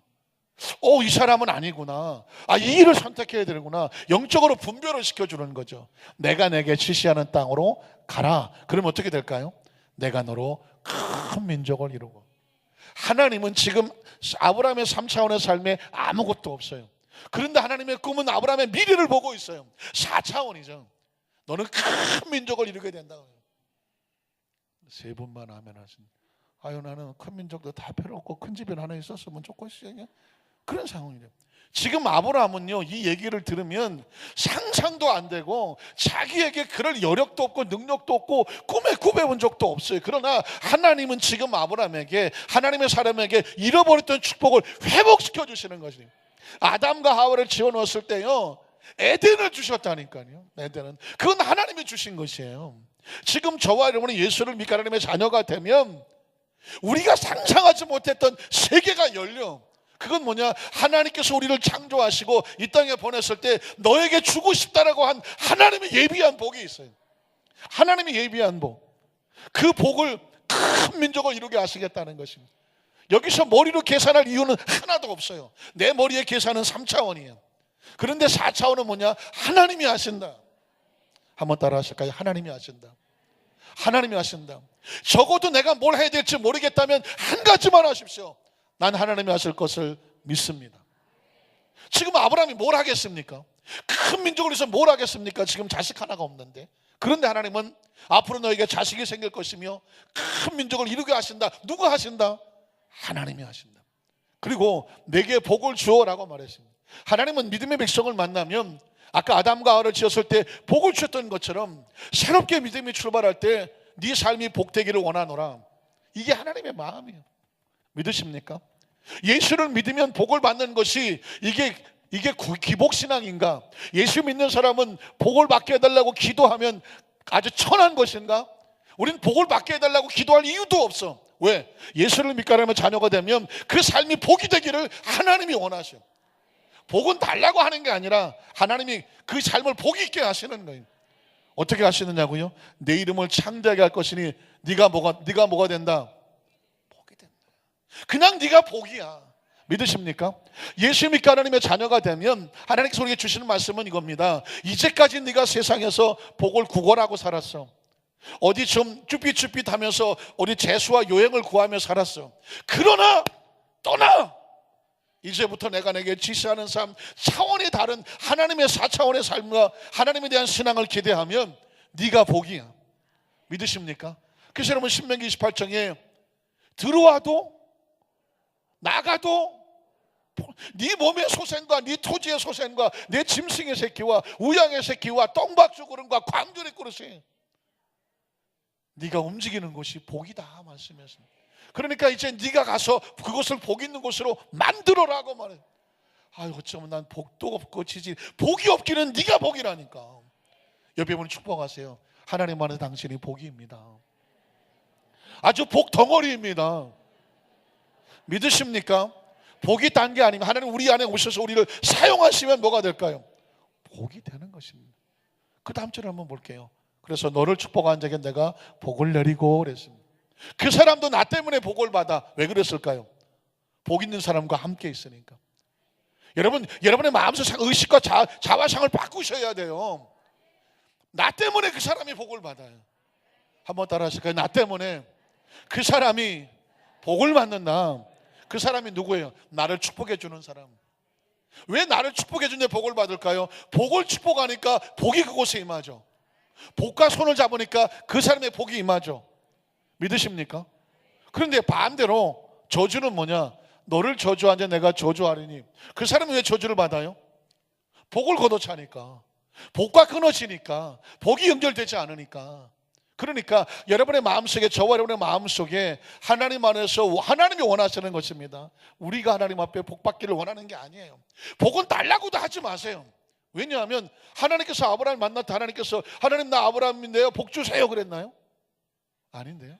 이 사람은 아니구나. 이 일을 선택해야 되는구나. 영적으로 분별을 시켜주는 거죠. 내가 내게 지시하는 땅으로 가라. 그러면 어떻게 될까요? 내가 너로 큰 민족을 이루고. 하나님은 지금 아브라함의 3차원의 삶에 아무것도 없어요. 그런데 하나님의 꿈은 아브라함의 미래를 보고 있어요. 4차원이죠. 너는 큰 민족을 이루게 된다. 세 분만 하면 하신. 아유 나는 큰 민족도 다 필요 없고 큰 집에 하나 있었으면 좋겠어요. 그런 상황이래요. 지금 아브라함은요 이 얘기를 들으면 상상도 안 되고 자기에게 그럴 여력도 없고 능력도 없고 꿈에 본 적도 없어요. 그러나 하나님은 지금 아브라함에게 하나님의 사람에게 잃어버렸던 축복을 회복시켜 주시는 것이에요. 아담과 하와를 지어놓았을 때요 에덴을 주셨다니까요. 에덴은 그건 하나님이 주신 것이에요. 지금 저와 여러분은 예수를 믿고 하나님의 자녀가 되면 우리가 상상하지 못했던 세계가 열려. 그건 뭐냐? 하나님께서 우리를 창조하시고 이 땅에 보냈을 때 너에게 주고 싶다라고 한 하나님의 예비한 복이 있어요. 하나님이 예비한 복. 그 복을 큰 민족을 이루게 하시겠다는 것입니다. 여기서 머리로 계산할 이유는 하나도 없어요. 내 머리의 계산은 3차원이에요. 그런데 4차원은 뭐냐? 하나님이 하신다. 한번 따라 하실까요? 하나님이 하신다. 하나님이 하신다. 적어도 내가 뭘 해야 될지 모르겠다면 한 가지만 하십시오. 난 하나님이 하실 것을 믿습니다. 지금 아브라함이 뭘 하겠습니까? 큰 민족을 위해서 뭘 하겠습니까? 지금 자식 하나가 없는데. 그런데 하나님은 앞으로 너에게 자식이 생길 것이며 큰 민족을 이루게 하신다. 누가 하신다? 하나님이 하신다. 그리고 내게 복을 주어라고 말했습니다. 하나님은 믿음의 백성을 만나면 아까 아담과 하와를 지었을 때 복을 주셨던 것처럼 새롭게 믿음이 출발할 때 네 삶이 복되기를 원하노라. 이게 하나님의 마음이에요. 믿으십니까? 예수를 믿으면 복을 받는 것이 이게 기복신앙인가? 예수 믿는 사람은 복을 받게 해달라고 기도하면 아주 천한 것인가? 우리는 복을 받게 해달라고 기도할 이유도 없어. 왜? 예수를 믿고 하나님의 자녀가 되면 그 삶이 복이 되기를 하나님이 원하셔. 복은 달라고 하는 게 아니라 하나님이 그 삶을 복 있게 하시는 거예요. 어떻게 하시느냐고요? 내 이름을 창대하게 할 것이니 네가 뭐가 된다? 복이 된다. 그냥 네가 복이야. 믿으십니까? 예수 믿고 하나님의 자녀가 되면 하나님께서 우리에게 주시는 말씀은 이겁니다. 이제까지 네가 세상에서 복을 구걸하고 살았어. 어디 좀 쭈삣쭈삣 하면서 우리 재수와 요행을 구하며 살았어. 그러나 떠나! 이제부터 내가 내게 지시하는 삶, 차원이 다른 하나님의 4차원의 삶과 하나님에 대한 신앙을 기대하면 네가 복이야. 믿으십니까? 그래서 여러분 신명기 28장에 들어와도 나가도 네 몸의 소생과 네 토지의 소생과 내 짐승의 새끼와 우양의 새끼와 똥박주 구름과 광주리 그릇이 네가 움직이는 곳이 복이다 말씀하십니다. 그러니까 이제 네가 가서 그것을 복 있는 곳으로 만들어라고 말해요. 아유 어쩌면 난 복도 없고 지지. 복이 없기는 네가 복이라니까. 옆에 분이 축복하세요. 하나님 안에 당신이 복입니다. 아주 복 덩어리입니다. 믿으십니까? 복이 딴 게 아니고 하나님 우리 안에 오셔서 우리를 사용하시면 뭐가 될까요? 복이 되는 것입니다. 그 다음 절을 한번 볼게요. 그래서 너를 축복한 자에게 내가 복을 내리고 그랬습니다. 그 사람도 나 때문에 복을 받아. 왜 그랬을까요? 복 있는 사람과 함께 있으니까. 여러분의 마음속 의식과 자화상을 바꾸셔야 돼요. 나 때문에 그 사람이 복을 받아요. 한번 따라 하실까요? 나 때문에 그 사람이 복을 받는다. 그 사람이 누구예요? 나를 축복해 주는 사람. 왜 나를 축복해 주는데 복을 받을까요? 복을 축복하니까 복이 그곳에 임하죠. 복과 손을 잡으니까 그 사람의 복이 임하죠. 믿으십니까? 그런데 반대로 저주는 뭐냐? 너를 저주한 자 내가 저주하리니. 그 사람이 왜 저주를 받아요? 복을 걷어차니까. 복과 끊어지니까. 복이 연결되지 않으니까. 그러니까 여러분의 마음속에, 저와 여러분의 마음속에 하나님 안에서 하나님이 원하시는 것입니다. 우리가 하나님 앞에 복 받기를 원하는 게 아니에요. 복은 달라고도 하지 마세요. 왜냐하면 하나님께서 아브라함을 만났다. 하나님께서 하나님 나 아브라함인데요 복 주세요 그랬나요? 아닌데요.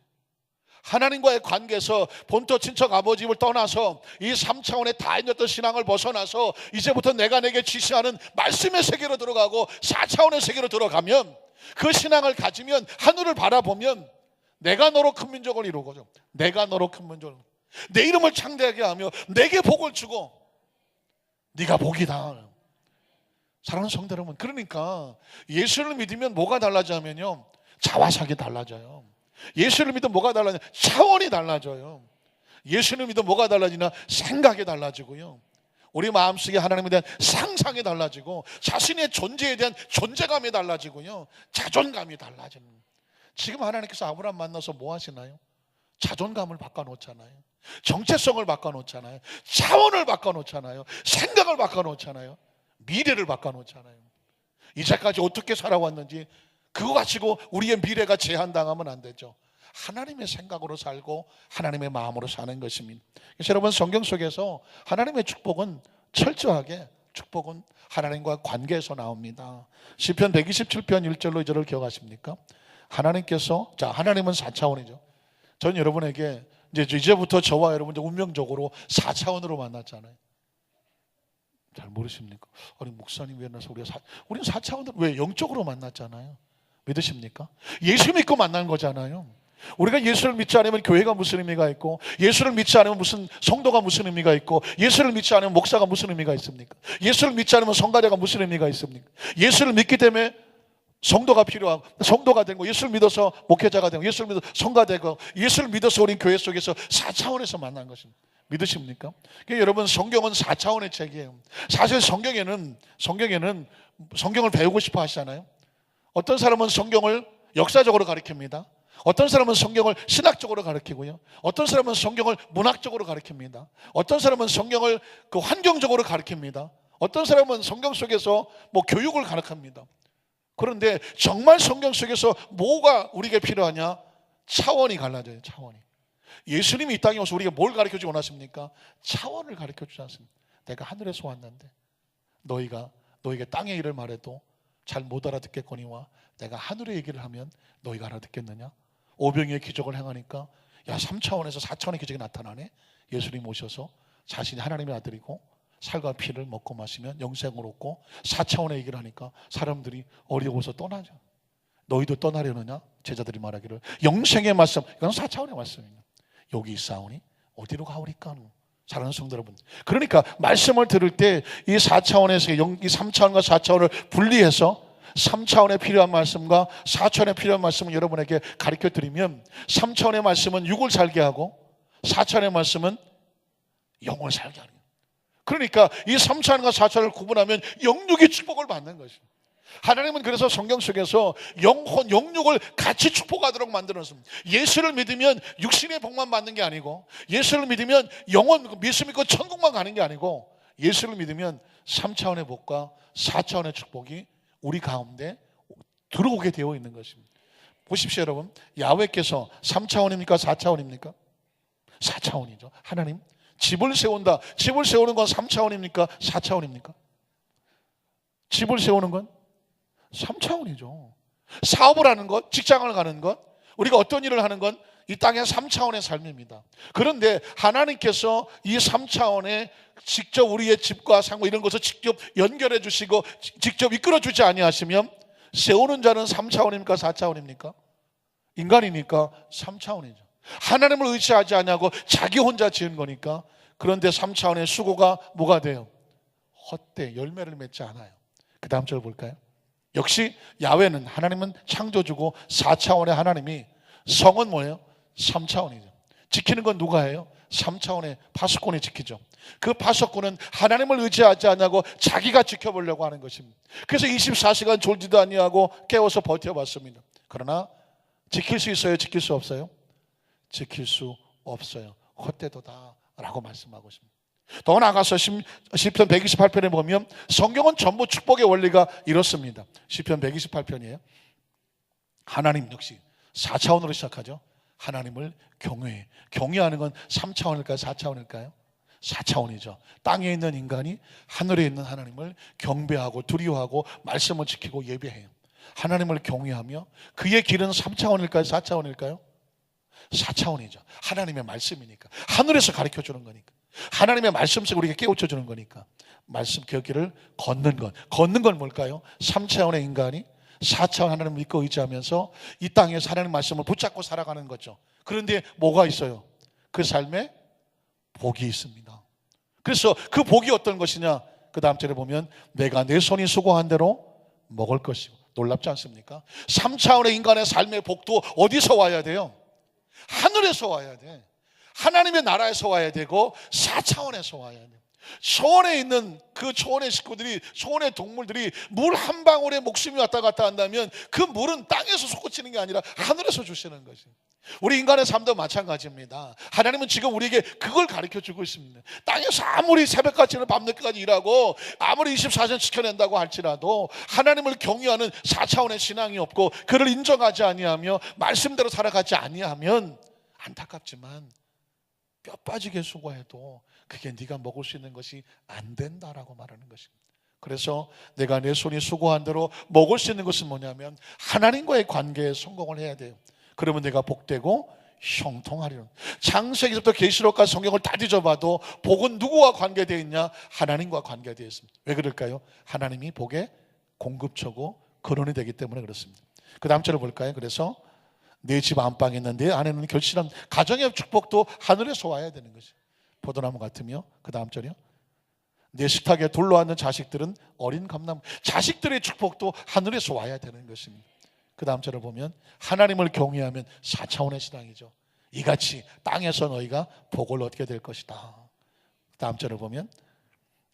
하나님과의 관계에서 본토 친척 아버지 집을 떠나서 이 3차원의 다인였던 신앙을 벗어나서 이제부터 내가 내게 지시하는 말씀의 세계로 들어가고 4차원의 세계로 들어가면, 그 신앙을 가지면, 하늘을 바라보면 내가 너로 큰 민족을 이루고죠. 내가 너로 큰 민족을, 내 이름을 창대하게 하며 내게 복을 주고 네가 복이다. 사랑하는 성도 여러분, 그러니까 예수를 믿으면 뭐가 달라지냐면요, 자화상이 달라져요. 예수를 믿으면 뭐가 달라지냐? 차원이 달라져요. 예수를 믿으면 뭐가 달라지나? 생각이 달라지고요, 우리 마음속에 하나님에 대한 상상이 달라지고, 자신의 존재에 대한 존재감이 달라지고요, 자존감이 달라지는. 지금 하나님께서 아브라함 만나서 뭐 하시나요? 자존감을 바꿔놓잖아요. 정체성을 바꿔놓잖아요. 차원을 바꿔놓잖아요. 생각을 바꿔놓잖아요. 미래를 바꿔놓잖아요. 이제까지 어떻게 살아왔는지 그거 가지고 우리의 미래가 제한당하면 안 되죠. 하나님의 생각으로 살고 하나님의 마음으로 사는 것입니다. 그래서 여러분, 성경 속에서 하나님의 축복은 철저하게, 축복은 하나님과 관계에서 나옵니다. 시편 127편 1절로 2절을 기억하십니까? 하나님께서, 자, 하나님은 4차원이죠. 전 여러분에게 이제부터 저와 여러분 운명적으로 4차원으로 만났잖아요. 잘 모르십니까? 아니 목사님 왜 나서 우리는 4차원으로, 왜 영적으로 만났잖아요. 믿으십니까? 예수 믿고 만난 거잖아요. 우리가 예수를 믿지 않으면 교회가 무슨 의미가 있고, 예수를 믿지 않으면 무슨 성도가 무슨 의미가 있고, 예수를 믿지 않으면 목사가 무슨 의미가 있습니까? 예수를 믿지 않으면 성가대가 무슨 의미가 있습니까? 예수를 믿기 때문에 성도가 필요하고, 성도가 된 거, 예수를 믿어서 목회자가 되고, 예수를 믿어서 성가되고, 예수를 믿어서 우린 교회 속에서 4차원에서 만난 것입니다. 믿으십니까? 그러니까 여러분, 성경은 4차원의 책이에요. 사실 성경을 배우고 싶어 하시잖아요. 어떤 사람은 성경을 역사적으로 가르칩니다. 어떤 사람은 성경을 신학적으로 가르치고요, 어떤 사람은 성경을 문학적으로 가르칩니다. 어떤 사람은 성경을 환경적으로 가르칩니다. 어떤 사람은 성경 속에서 교육을 가르칩니다. 그런데 정말 성경 속에서 뭐가 우리에게 필요하냐? 차원이 갈라져요. 차원이. 예수님이 이 땅에 오셔서 우리에게 뭘 가르쳐주지 원하십니까? 차원을 가르쳐주지 않습니다. 내가 하늘에서 왔는데 너희가 땅의 일을 말해도 잘 못 알아듣겠거니와 내가 하늘의 얘기를 하면 너희가 알아듣겠느냐? 오병이의 기적을 행하니까 3차원에서 4차원의 기적이 나타나네. 예수님 오셔서 자신이 하나님의 아들이고 살과 피를 먹고 마시면 영생을 얻고 4차원의 얘기를 하니까 사람들이 어려워서 떠나죠. 너희도 떠나려느냐? 제자들이 말하기를 영생의 말씀, 이건 4차원의 말씀입니다. 여기 있사오니 어디로 가오리까? 사랑하는 성도 여러분, 그러니까 말씀을 들을 때 이 4차원에서 이 3차원과 4차원을 분리해서 3차원에 필요한 말씀과 4차원에 필요한 말씀을 여러분에게 가르쳐 드리면, 3차원의 말씀은 육을 살게 하고 4차원의 말씀은 영을 살게 하는 거예요. 그러니까 이 3차원과 4차원을 구분하면 영육이 축복을 받는 것입니다. 하나님은 그래서 성경 속에서 영혼, 영육을 같이 축복하도록 만들었습니다. 예수를 믿으면 육신의 복만 받는 게 아니고, 예수를 믿으면 영혼, 예수 믿고 천국만 가는 게 아니고, 예수를 믿으면 3차원의 복과 4차원의 축복이 우리 가운데 들어오게 되어 있는 것입니다. 보십시오 여러분, 야훼께서 3차원입니까? 4차원입니까? 4차원이죠. 하나님, 집을 세운다. 집을 세우는 건 3차원입니까? 4차원입니까? 집을 세우는 건 3차원이죠. 사업을 하는 것, 직장을 가는 것, 우리가 어떤 일을 하는 건 이 땅의 3차원의 삶입니다. 그런데 하나님께서 이 3차원에 직접 우리의 집과 상호 이런 것을 직접 연결해 주시고 직접 이끌어 주지 아니하시면 세우는 자는 3차원입니까? 4차원입니까? 인간이니까 3차원이죠. 하나님을 의지하지 않냐고 자기 혼자 지은 거니까. 그런데 3차원의 수고가 뭐가 돼요? 헛돼, 열매를 맺지 않아요. 그 다음 절 볼까요? 역시 야훼는, 하나님은 창조주고 4차원의 하나님이, 성은 뭐예요? 3차원이죠. 지키는 건 누가 해요? 3차원의 파수꾼이 지키죠. 그 파수꾼은 하나님을 의지하지 않냐고 자기가 지켜보려고 하는 것입니다. 그래서 24시간 졸지도 아니하고 깨워서 버텨봤습니다. 그러나 지킬 수 있어요? 지킬 수 없어요? 지킬 수 없어요. 헛되도다 라고 말씀하고 있습니다. 더 나아가서 시편 128편에 보면 성경은 전부 축복의 원리가 이렇습니다. 시편 128편이에요. 하나님 역시 4차원으로 시작하죠. 하나님을 경외해. 경외하는 건 3차원일까요? 4차원일까요? 4차원이죠. 땅에 있는 인간이 하늘에 있는 하나님을 경배하고 두려워하고 말씀을 지키고 예배해요. 하나님을 경외하며 그의 길은 3차원일까요? 4차원일까요? 4차원이죠. 하나님의 말씀이니까. 하늘에서 가르쳐 주는 거니까. 하나님의 말씀 속에 우리에게 깨우쳐 주는 거니까. 말씀 그 길을 걷는 것. 걷는 건 뭘까요? 3차원의 인간이 4차원 하나님을 믿고 의지하면서 이 땅에서 하나님의 말씀을 붙잡고 살아가는 거죠. 그런데 뭐가 있어요? 그 삶에 복이 있습니다. 그래서 그 복이 어떤 것이냐? 그 다음 절에 보면 내가 내 손이 수고한 대로 먹을 것이고. 놀랍지 않습니까? 3차원의 인간의 삶의 복도 어디서 와야 돼요? 하늘에서 와야 돼. 하나님의 나라에서 와야 되고 4차원에서 와야 돼. 초원에 있는 그 초원의 식구들이, 초원의 동물들이 물 한 방울에 목숨이 왔다 갔다 한다면 그 물은 땅에서 솟구치는 게 아니라 하늘에서 주시는 것이. 우리 인간의 삶도 마찬가지입니다. 하나님은 지금 우리에게 그걸 가르쳐 주고 있습니다. 땅에서 아무리 새벽까지는 밤늦게까지 일하고 아무리 24시간 지켜낸다고 할지라도 하나님을 경외하는 4차원의 신앙이 없고 그를 인정하지 아니하며 말씀대로 살아가지 아니하면 안타깝지만 뼈 빠지게 수고해도 그게 네가 먹을 수 있는 것이 안 된다라고 말하는 것입니다. 그래서 내가 내 손이 수고한 대로 먹을 수 있는 것은 뭐냐면 하나님과의 관계에 성공을 해야 돼요. 그러면 내가 복되고 형통하리라. 창세기부터 계시록까지 성경을 다 뒤져봐도 복은 누구와 관계되어 있냐? 하나님과 관계되어 있습니다. 왜 그럴까요? 하나님이 복의 공급처고 근원이 되기 때문에 그렇습니다. 그 다음 절을 볼까요? 그래서 내 집 안방에 있는 내 안에는 결실한 가정의 축복도 하늘에서 와야 되는 것이에요. 포도나무 같으며 그 다음 절이요. 내 식탁에 둘러앉는 자식들은 어린 감나무. 자식들의 축복도 하늘에서 와야 되는 것입니다. 그 다음 절을 보면 하나님을 경외하면 4차원의 신앙이죠. 이같이 땅에서 너희가 복을 얻게 될 것이다. 다음 절을 보면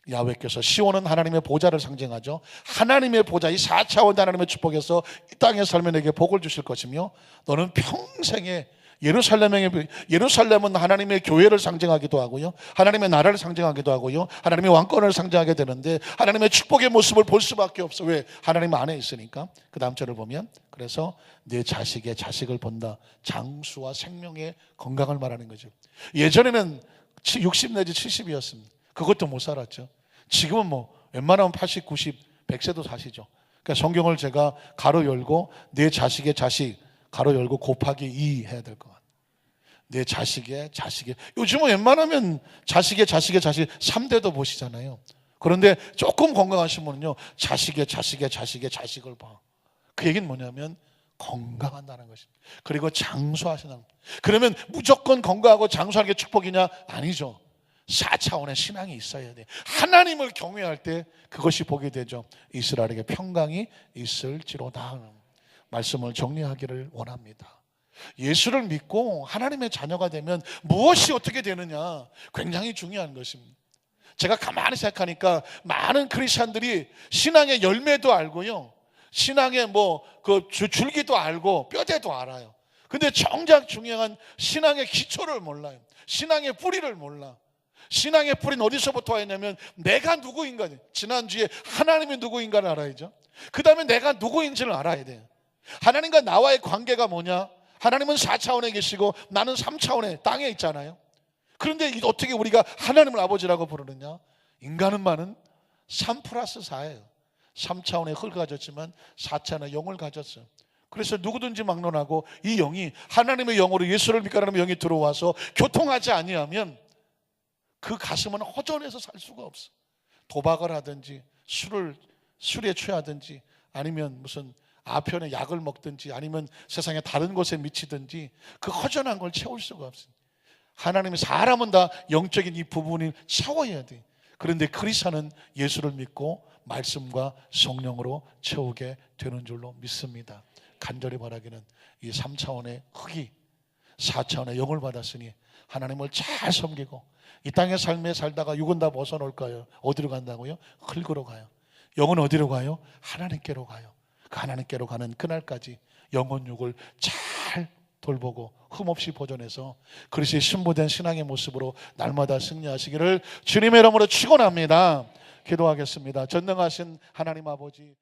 야훼께서 시온은 하나님의 보좌를 상징하죠. 하나님의 보좌, 이 4차원 하나님의 축복에서 이 땅에 살면 내게 복을 주실 것이며 너는 평생에 예루살렘은 하나님의 교회를 상징하기도 하고요, 하나님의 나라를 상징하기도 하고요, 하나님의 왕권을 상징하게 되는데 하나님의 축복의 모습을 볼 수밖에 없어. 왜? 하나님 안에 있으니까. 그 다음 절을 보면 그래서 내 자식의 자식을 본다. 장수와 생명의 건강을 말하는 거죠. 예전에는 60 내지 70이었습니다. 그것도 못 살았죠. 지금은 뭐 웬만하면 80, 90, 100세도 사시죠. 그러니까 성경을 제가 가로 열고 내 자식의 자식 가로 열고 곱하기 2 해야 될 것 같아요. 내 자식의 자식의, 요즘은 웬만하면 자식의 자식의 자식 3대도 보시잖아요. 그런데 조금 건강하신 분은요 자식의 자식의 자식의 자식을 봐. 그 얘기는 뭐냐면 건강한다는 것입니다. 그리고 장수하시는. 그러면 무조건 건강하고 장수하는 게 축복이냐? 아니죠. 4차원의 신앙이 있어야 돼. 하나님을 경외할 때 그것이 복이 되죠. 이스라엘에게 평강이 있을지로다. 말씀을 정리하기를 원합니다. 예수를 믿고 하나님의 자녀가 되면 무엇이 어떻게 되느냐? 굉장히 중요한 것입니다. 제가 가만히 생각하니까 많은 크리스찬들이 신앙의 열매도 알고요, 신앙의 그 줄기도 알고 뼈대도 알아요. 근데 정작 중요한 신앙의 기초를 몰라요. 신앙의 뿌리를 몰라. 신앙의 뿌리는 어디서부터 왔냐면 내가 누구인가. 지난주에 하나님이 누구인가를 알아야죠. 그 다음에 내가 누구인지를 알아야 돼요. 하나님과 나와의 관계가 뭐냐? 하나님은 4차원에 계시고 나는 3차원의 땅에 있잖아요. 그런데 어떻게 우리가 하나님을 아버지라고 부르느냐? 인간은 많은 3+4예요. 3차원의 흙을 가졌지만 4차원의 영을 가졌어요. 그래서 누구든지 막론하고 이 영이 하나님의 영으로 예수를 믿고 하나님의 영이 들어와서 교통하지 아니하면 그 가슴은 허전해서 살 수가 없어. 도박을 하든지 술에 취하든지 아니면 무슨 아편의 약을 먹든지 아니면 세상의 다른 곳에 미치든지 그 허전한 걸 채울 수가 없어요. 하나님이 사람은 다 영적인 이 부분을 채워야 돼. 그런데 크리스찬은 예수를 믿고 말씀과 성령으로 채우게 되는 줄로 믿습니다. 간절히 바라기는 이 3차원의 흙이 4차원의 영을 받았으니 하나님을 잘 섬기고 이 땅의 삶에 살다가 육은 다 벗어놓을까요? 어디로 간다고요? 흙으로 가요. 영은 어디로 가요? 하나님께로 가요. 그 하나님께로 가는 그날까지 영혼 육을 잘 돌보고 흠없이 보존해서 그리스도의 신부된 신앙의 모습으로 날마다 승리하시기를 주님의 이름으로 축원합니다. 기도하겠습니다. 전능하신 하나님 아버지,